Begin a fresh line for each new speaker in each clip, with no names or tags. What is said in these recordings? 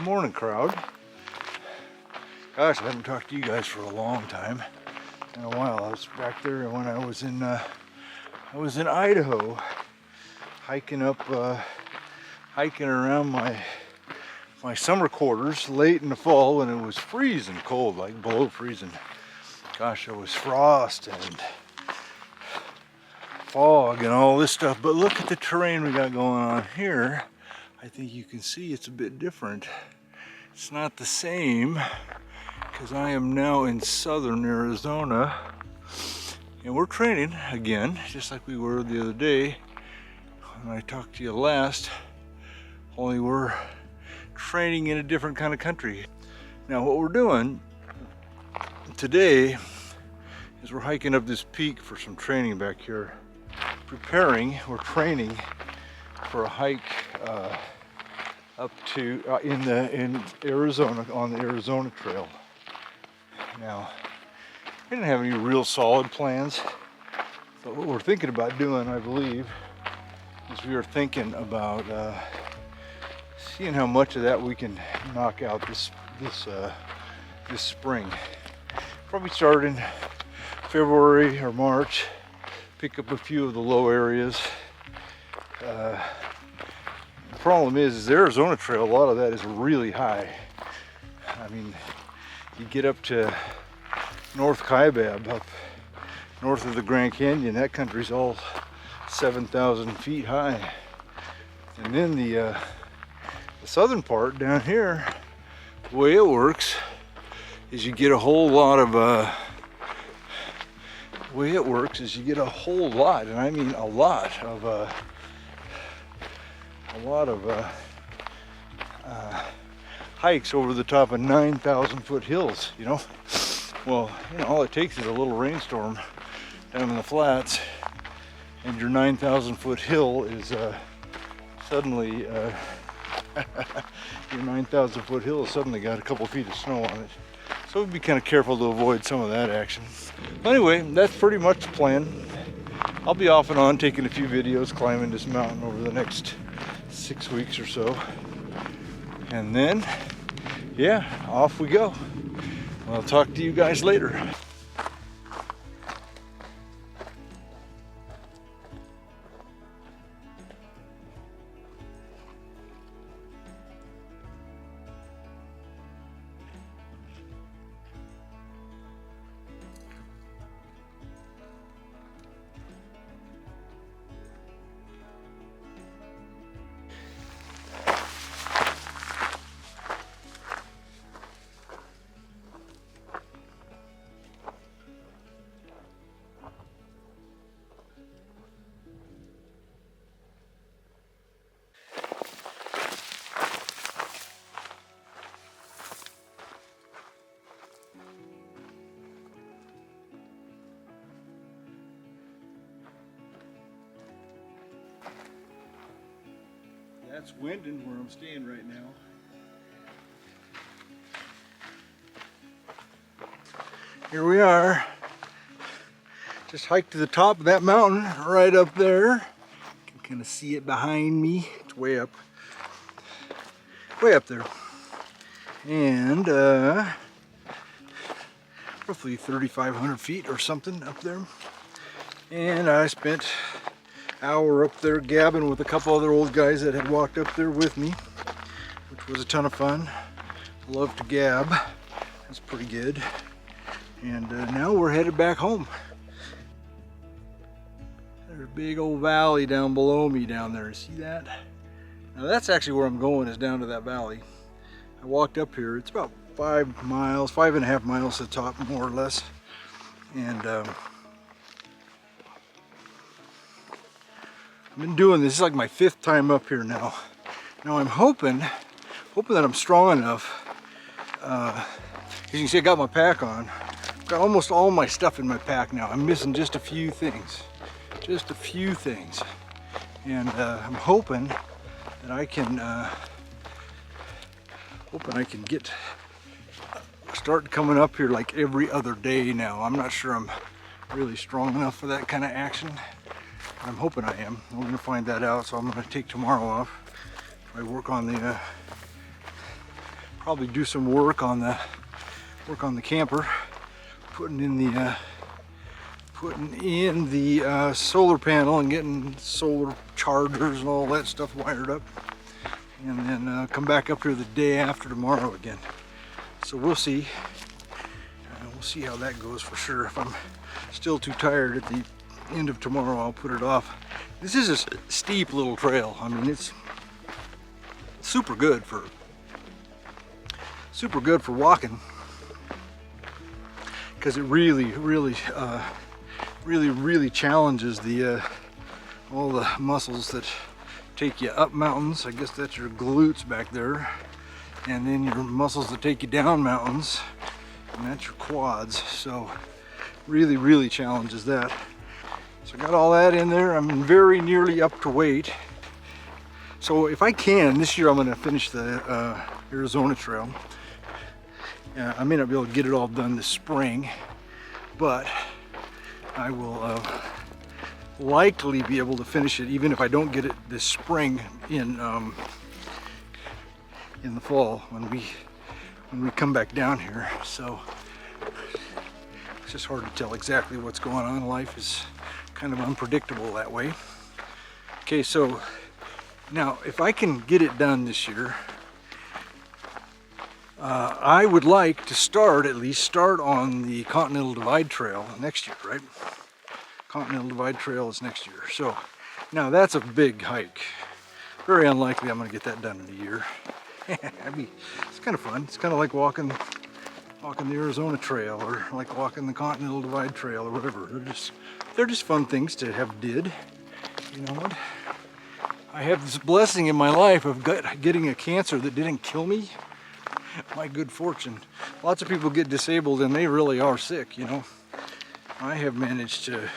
morning, crowd. Gosh, I haven't talked to you guys for a long time. In a while. I was back there when I was in Idaho, hiking around my summer quarters late in the fall when it was freezing cold, like below freezing. Gosh, there was frost and fog and all this stuff. But look at the terrain we got going on here. I think you can see it's a bit different. It's not the same because I am now in southern Arizona and we're training again, just like we were the other day when I talked to you last, only we're training in a different kind of country. Now what we're doing today is we're hiking up this peak for some training back here. We're training for a hike up to in Arizona on the Arizona Trail. Now, I didn't have any real solid plans, but what we're thinking about doing, I believe, is we are thinking about seeing how much of that we can knock out this spring. Probably start in February or March, pick up a few of the low areas. The problem is the Arizona Trail, a lot of that is really high. I mean, you get up to North Kaibab, up north of the Grand Canyon, that country's all 7,000 feet high. And then the southern part down here, the way it works is you get a whole lot of and I mean a lot of hikes over the top of 9,000 foot hills, you know. Well, you know, all it takes is a little rainstorm down in the flats and your 9,000 foot hill is suddenly your 9,000 foot hill has suddenly got a couple feet of snow on it. So we'd be kind of careful to avoid some of that action. Anyway, that's pretty much the plan. I'll be off and on taking a few videos climbing this mountain over the next 6 weeks or so. And then, yeah, off we go. I'll talk to you guys later. That's Wyndon, where I'm staying right now. Here we are. Just hiked to the top of that mountain right up there. You can kind of see it behind me. It's way up there. And roughly 3,500 feet or something up there. And I spent hour up there gabbing with a couple other old guys that had walked up there with me, which was a ton of fun. Love to gab. That's pretty good. And now we're headed back home. There's a big old valley down below me down there. See that? Now that's actually where I'm going, is down to that valley. I walked up here. It's about 5 miles, 5.5 miles to the top, more or less. And I've been doing this. This is like my 5th time up here now. Now I'm hoping that I'm strong enough. As you can see, I got my pack on. I've got almost all my stuff in my pack now. I'm missing just a few things. And I'm hoping that I can start coming up here like every other day now. I'm not sure I'm really strong enough for that kind of action. I'm hoping I am. We're going to find that out, so I'm going to take tomorrow off. I work on the probably do some work on the camper, putting in the solar panel and getting solar chargers and all that stuff wired up, and then come back up here the day after tomorrow again. So we'll see. We'll see how that goes for sure. If I'm still too tired at the end of tomorrow, I'll put it off. This is a steep little trail. I mean, it's super good for walking, because it really challenges all the muscles that take you up mountains. I guess that's your glutes back there, and then your muscles that take you down mountains, and that's your quads. So really challenges that. So I got all that in there. I'm very nearly up to weight. So if I can, this year I'm going to finish the Arizona Trail. I may not be able to get it all done this spring, but I will likely be able to finish it, even if I don't get it this spring, in the fall when we come back down here. So it's just hard to tell exactly what's going on. Life is kind of unpredictable that way. Okay, so now if I can get it done this year, I would like to at least start on the Continental Divide Trail next year, right? Continental Divide Trail is next year. So now that's a big hike. Very unlikely I'm going to get that done in a year. It's kind of fun. It's kind of like walking the Arizona Trail, or like walking the Continental Divide Trail, or whatever. They're just fun things to have did. You know what? I have this blessing in my life of getting a cancer that didn't kill me. My good fortune. Lots of people get disabled and they really are sick, you know. I have managed to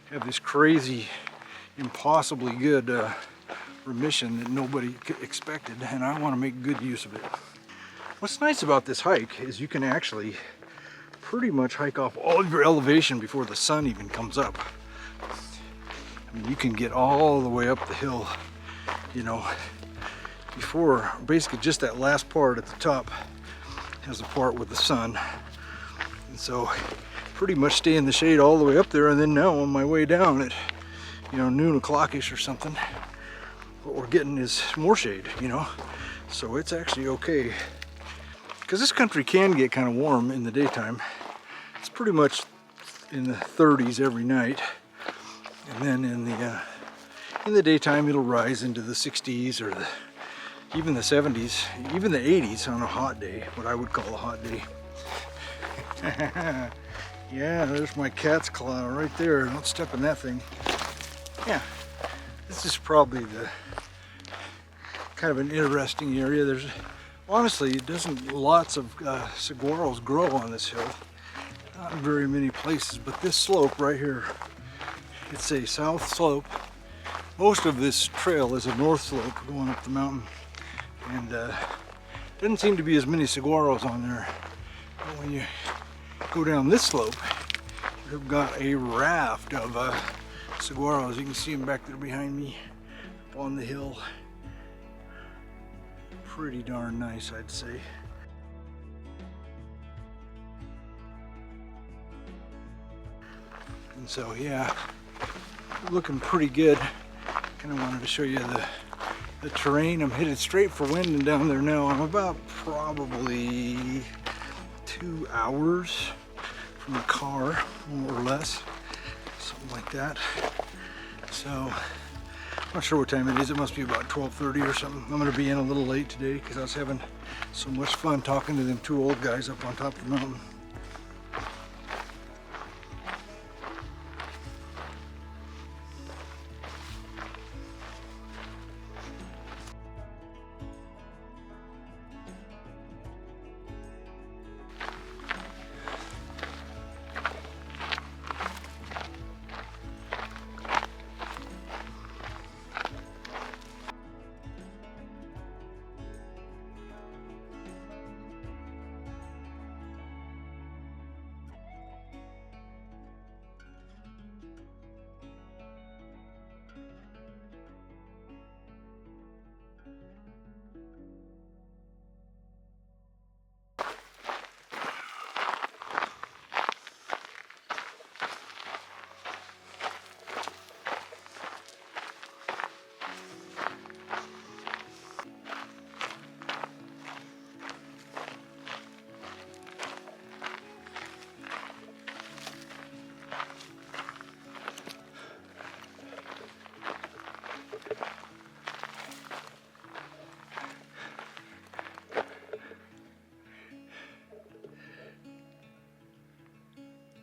have this crazy, impossibly good remission that nobody expected, and I want to make good use of it. What's nice about this hike is you can actually pretty much hike off all of your elevation before the sun even comes up. I mean, you can get all the way up the hill, you know, before basically just that last part at the top has the part with the sun. And so pretty much stay in the shade all the way up there, and then now on my way down at, you know, noon o'clock-ish or something, what we're getting is more shade, you know. So it's actually okay, because this country can get kind of warm in the daytime. It's pretty much in the 30s every night, and then in the daytime it'll rise into the 60s or even the 70s, even the 80s on a hot day, what I would call a hot day. Yeah, there's my cat's claw right there. Don't step in that thing. Yeah, this is probably the kind of an interesting area. There's honestly, lots of saguaros grow on this hill. Not in very many places, but this slope right here, it's a south slope. Most of this trail is a north slope going up the mountain. And doesn't seem to be as many saguaros on there. But when you go down this slope, you've got a raft of saguaros. You can see them back there behind me up on the hill. Pretty darn nice, I'd say. And so yeah, looking pretty good. Kind of wanted to show you the terrain. I'm headed straight for Wyndon down there now. I'm about probably 2 hours from the car, more or less, something like that. So I'm not sure what time it is. It must be about 12:30 or something. I'm going to be in a little late today because I was having so much fun talking to them two old guys up on top of the mountain.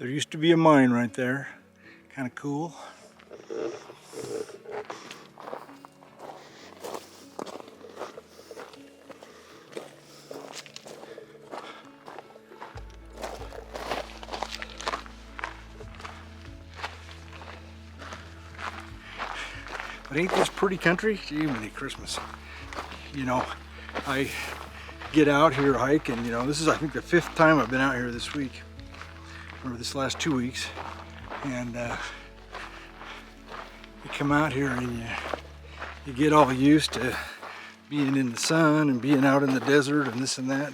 There used to be a mine right there. Kind of cool. But ain't this pretty country? Gee, many Christmas. You know, I get out here hiking, you know, this is I think the 5th time I've been out here this week, or this last 2 weeks, and you come out here and you get all used to being in the sun and being out in the desert and this and that.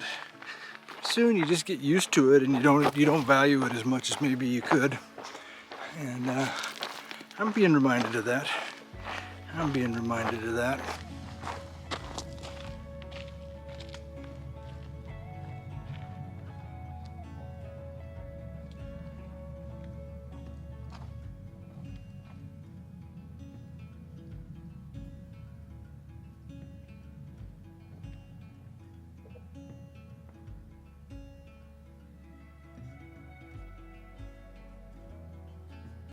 Soon you just get used to it and you don't value it as much as maybe you could. And I'm being reminded of that. I'm being reminded of that.